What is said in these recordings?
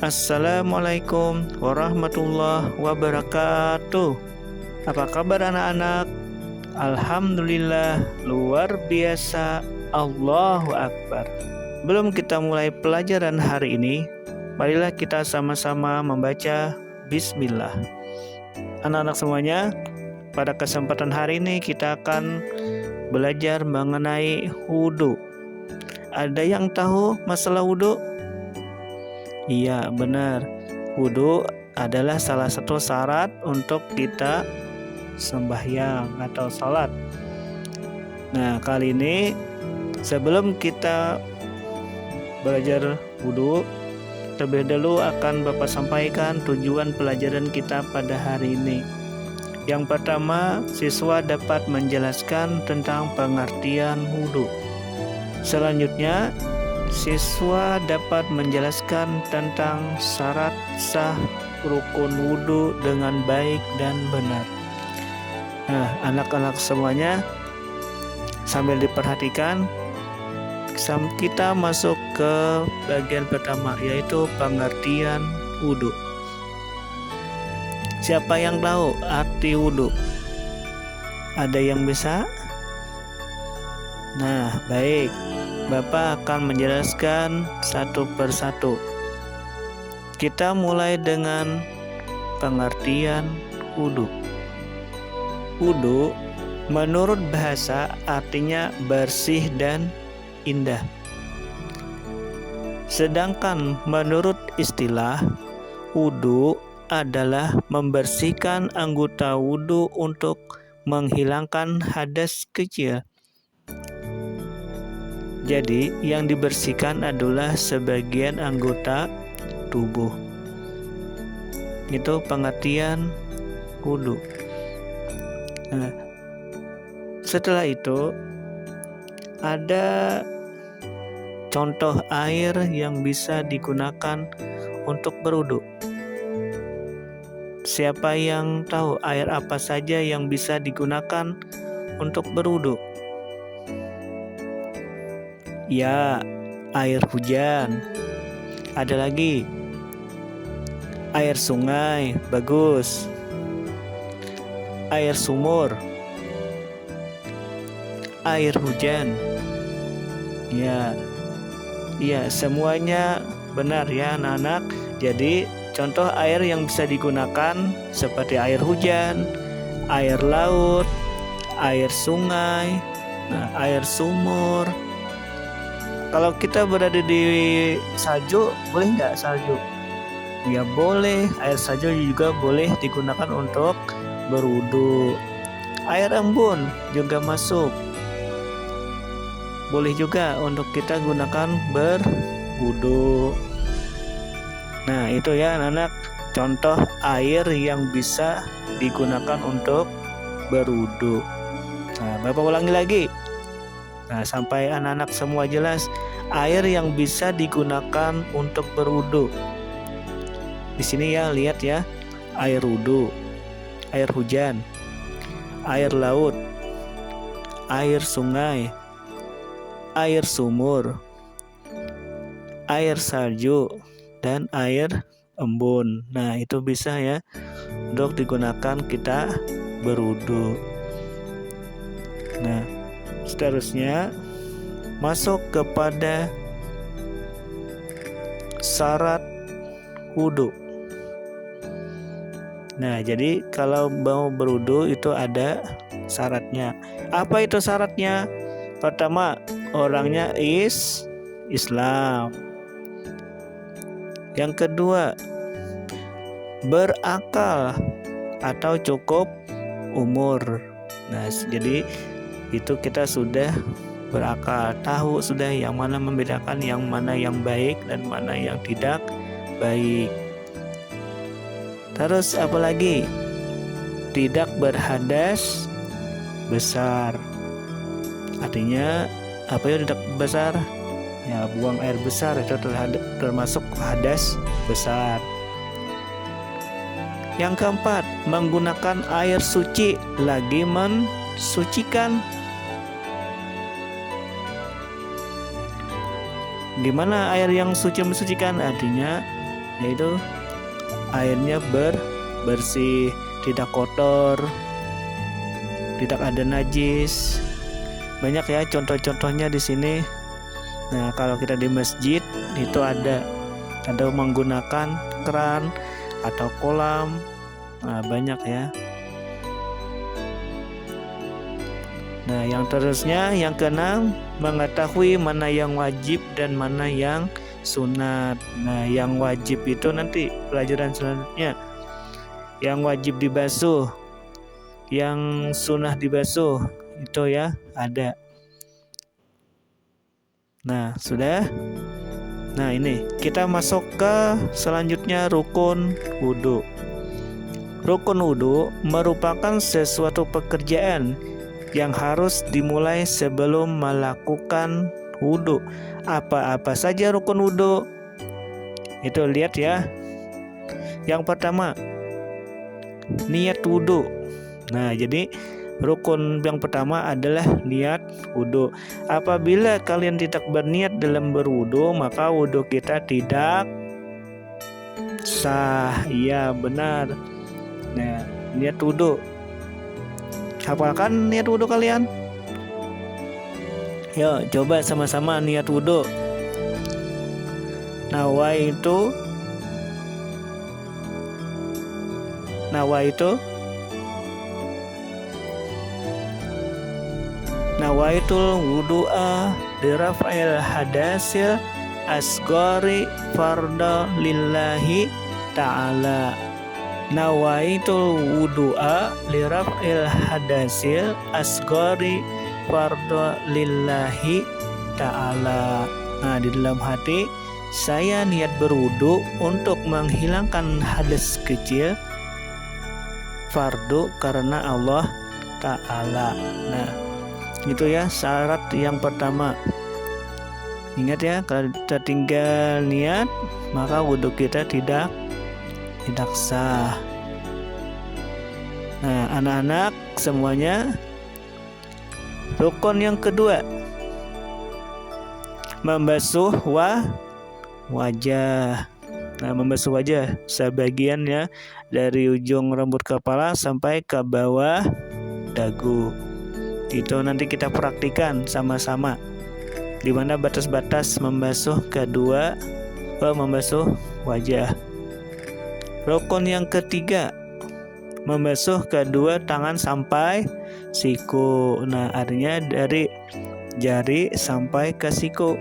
Assalamualaikum warahmatullahi wabarakatuh. Apa kabar anak-anak? Alhamdulillah, luar biasa. Allahu Akbar. Belum kita mulai pelajaran hari ini, marilah kita sama-sama membaca Bismillah. Anak-anak semuanya, pada kesempatan hari ini kita akan belajar mengenai wudhu. Ada yang tahu masalah wudhu? Iya, benar. Wudhu adalah salah satu syarat untuk kita sembahyang atau sholat. Nah, kali ini sebelum kita belajar wudhu, terlebih dahulu akan Bapak sampaikan tujuan pelajaran kita pada hari ini. Yang pertama, siswa dapat menjelaskan tentang pengertian wudhu. Selanjutnya, siswa dapat menjelaskan tentang syarat sah rukun wudhu dengan baik dan benar. Nah, anak-anak semuanya sambil diperhatikan, kita masuk ke bagian pertama, yaitu pengertian wudhu. Siapa yang tahu arti wudhu? Ada yang bisa? Nah, baik. Bapak akan menjelaskan satu persatu. Kita mulai dengan pengertian wudhu. Wudhu menurut bahasa artinya bersih dan indah. Sedangkan menurut istilah, wudhu adalah membersihkan anggota wudhu untuk menghilangkan hadas kecil. Jadi, yang dibersihkan adalah sebagian anggota tubuh. Itu pengertian wudhu. Nah, setelah itu ada contoh air yang bisa digunakan untuk berwudhu. Siapa yang tahu air apa saja yang bisa digunakan untuk berwudhu? Ya, air hujan. Ada lagi, air sungai, bagus. Air sumur, air hujan. Ya, semuanya benar ya anak-anak. Jadi contoh air yang bisa digunakan seperti air hujan, air laut, air sungai, air sumur. Kalau kita berada di salju, boleh nggak salju? Ya boleh, air salju juga boleh digunakan untuk berwudhu. Air embun juga masuk. Boleh juga untuk kita gunakan berwudhu. Nah, itu ya anak-anak, contoh air yang bisa digunakan untuk berwudhu. Nah, Bapak ulangi lagi. Nah, sampai anak-anak semua jelas air yang bisa digunakan untuk berwudhu. Di sini ya, lihat ya, air wudhu, air hujan, air laut, air sungai, air sumur, air salju, dan air embun. Nah, itu bisa ya untuk digunakan kita berwudhu. Nah, seterusnya masuk kepada syarat wudhu. Nah, jadi kalau mau berwudhu itu ada syaratnya. Apa itu syaratnya? Pertama, orangnya Islam. Yang kedua, berakal atau cukup umur. Nah, jadi itu kita sudah berakal, tahu sudah yang mana membedakan yang mana yang baik dan mana yang tidak baik. Terus apa lagi? Tidak berhadas besar. Artinya apa itu tidak besar? Ya, buang air besar itu termasuk hadas besar. Yang keempat, menggunakan air suci lagi mensucikan. Gimana air yang suci mensucikan? Artinya yaitu airnya bersih, tidak kotor, tidak ada najis. Banyak ya contoh-contohnya di sini. Nah, kalau kita di masjid itu ada menggunakan keran atau kolam. Nah, banyak ya. Nah, yang terusnya yang keenam, mengetahui mana yang wajib dan mana yang sunat. Nah, yang wajib itu nanti pelajaran selanjutnya. Yang wajib dibasuh, yang sunah dibasuh, itu ya ada. Nah, sudah. Nah, ini kita masuk ke selanjutnya, rukun wudhu. Rukun wudhu merupakan sesuatu pekerjaan yang harus dimulai sebelum melakukan wudhu. Apa-apa saja rukun wudhu? Itu lihat ya. Yang pertama, niat wudhu. Nah, jadi rukun yang pertama adalah niat wudhu. Apabila kalian tidak berniat dalam berwudhu, maka wudhu kita tidak sah. Iya, benar. Nah, niat wudhu. Hafalkan niat wudhu kalian? Yuk, coba sama-sama niat wudhu. Nawaitul wudu'a diraf'il hadasil asgori farda lillahi ta'ala. Nawaitul wudu'a liraf'il hadasil asgori farda lillahi ta'ala. Nah, di dalam hati saya niat berwudu untuk menghilangkan hadas kecil fardu karena Allah Ta'ala. Nah, itu ya syarat yang pertama. Ingat ya, kalau kita tinggal niat, maka wudhu kita tidak sah. Nah, anak-anak semuanya, rukun yang kedua, membasuh wajah. Nah, membasuh wajah sebagian ya, dari ujung rambut kepala sampai ke bawah dagu. Itu nanti kita praktikan sama-sama. Di mana batas-batas membasuh membasuh wajah. Rukun yang ketiga, membasuh kedua tangan sampai siku. Nah, artinya dari jari sampai ke siku.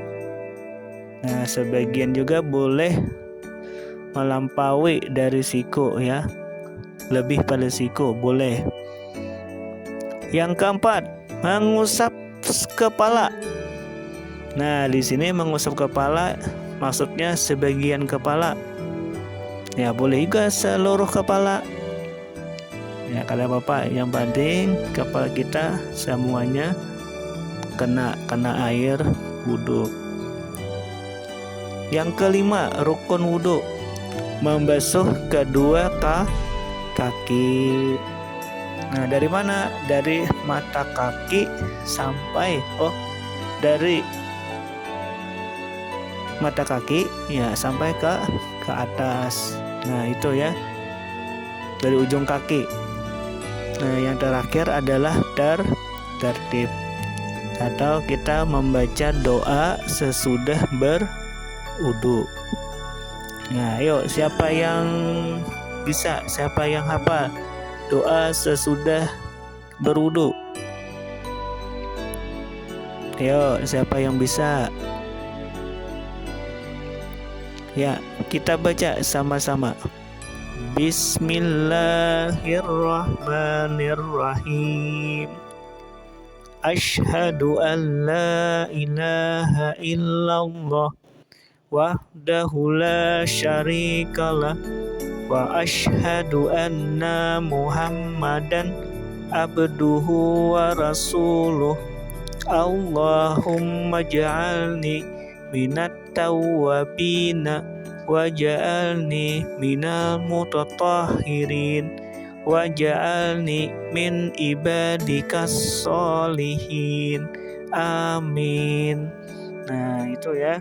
Nah, sebagian juga boleh melampaui dari siku ya, lebih pada siku boleh. Yang keempat, mengusap kepala. Nah, di sini mengusap kepala maksudnya sebagian kepala. Ya, boleh juga seluruh kepala. Ya, kalau apa-apa, yang penting kepala kita semuanya kena air wudhu. Yang kelima, rukun wudhu, membasuh kedua kaki. Nah, dari mana? Dari mata kaki sampai dari mata kaki ya sampai ke atas. Nah, itu ya, dari ujung kaki. Nah, yang terakhir adalah tertib atau kita membaca doa sesudah berwudu. Nah, ayo siapa yang bisa, siapa yang hafal doa sesudah berwudu? Ayo, siapa yang bisa? Ya, kita baca sama-sama. Bismillahirrahmanirrahim. Asyhadu an la ilaha illallah wahdahu la syarikalah wa asyhadu anna Muhammadan abduhu wa rasuluh. Allahumma ja'alni minat tawwabina waj'alni minal mutatahhirin waj'alni min ibadikas sholihin. Amin. Nah, itu ya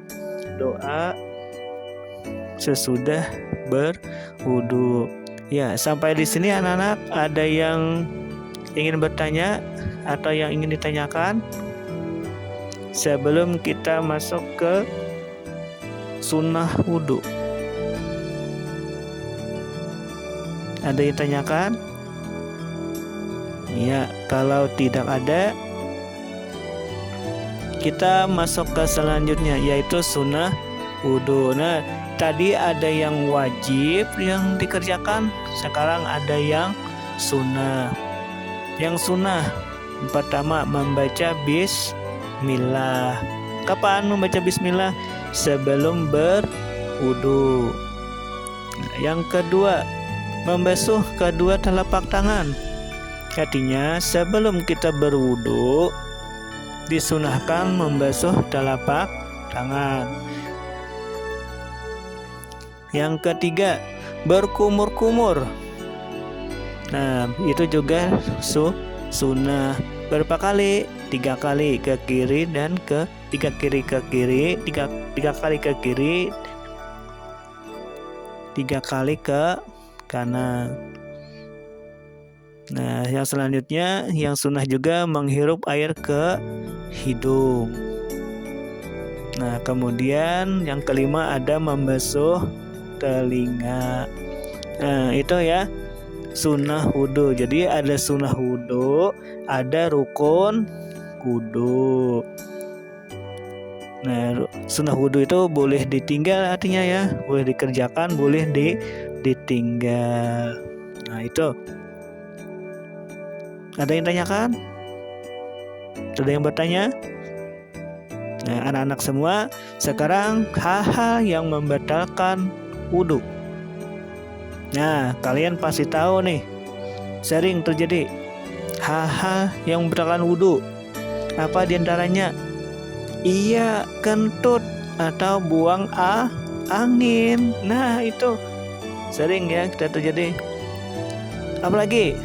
doa sesudah berwudu. Ya, sampai di sini anak-anak ada yang ingin bertanya atau yang ingin ditanyakan sebelum kita masuk ke sunnah wudu? Ada yang tanyakan? Ya, kalau tidak ada, kita masuk ke selanjutnya yaitu sunnah wudu. Nah, tadi ada yang wajib yang dikerjakan, sekarang ada yang sunnah. Yang sunnah pertama membaca bismillah. Kapan membaca bismillah? Sebelum berwudu. Yang kedua, membasuh kedua telapak tangan. Artinya sebelum kita berwudu disunahkan membasuh telapak tangan. Yang ketiga, berkumur-kumur. Nah, itu juga sunnah. Berapa kali? 3 kali ke kiri dan ke 3 kali ke kiri, 3 kali ke kiri, 3 kali ke kanan. Nah, yang selanjutnya yang sunnah juga menghirup air ke hidung. Nah, kemudian yang kelima ada membasuh telinga. Nah, itu ya sunnah wudu. Jadi ada sunnah wudu, ada rukun wudu. Nah, sunnah wudu itu boleh ditinggal artinya ya, boleh dikerjakan, boleh ditinggal. Nah, itu. Ada yang tanyakan? Ada yang bertanya? Nah, anak-anak semua, sekarang hal-hal yang membatalkan wudu. Nah, kalian pasti tahu nih, sering terjadi hal-hal yang membatalkan wudu. Apa diantaranya? Iya, kentut atau buang angin. Nah, itu sering ya kita terjadi. Apalagi?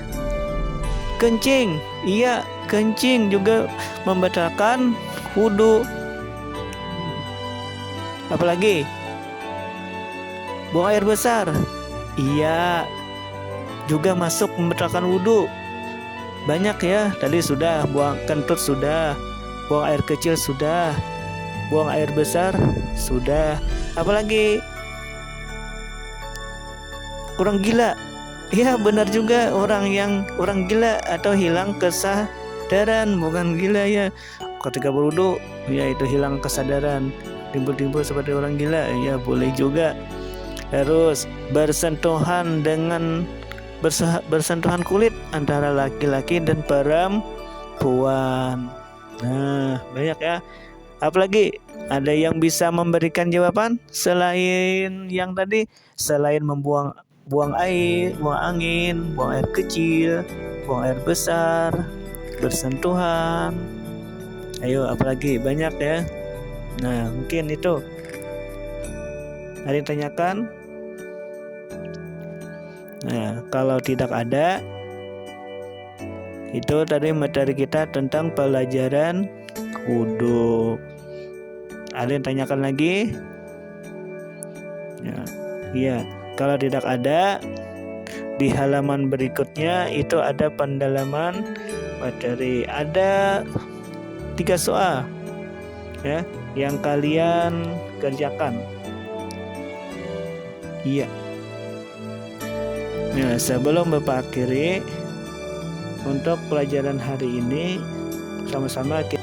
Kencing. Iya, kencing juga membatalkan wudu. Apalagi? Buang air besar. Iya, juga masuk membatalkan wudu. Banyak ya, tadi sudah buang kentut sudah, buang air kecil sudah, buang air besar sudah. Apalagi? Kurang gila. Iya, benar juga, orang gila atau hilang kesadaran, bukan gila ya. Ketika berwudu, ya itu hilang kesadaran, timbul-timbul seperti orang gila, ya boleh juga. Terus bersentuhan kulit antara laki-laki dan perempuan. Nah, banyak ya. Apalagi ada yang bisa memberikan jawaban selain yang tadi, selain buang air, buang angin, buang air kecil, buang air besar, bersentuhan. Ayo, apalagi? Banyak ya. Nah, mungkin itu. Ada yang tanyakan? Nah, kalau tidak ada, itu tadi materi kita tentang pelajaran wudu. Ada yang tanyakan lagi? Ya, iya. Kalau tidak ada, di halaman berikutnya itu ada pendalaman materi. Ada 3 soal ya yang kalian kerjakan. Iya. Nah, sebelum Bapak akhiri untuk pelajaran hari ini, sama-sama kita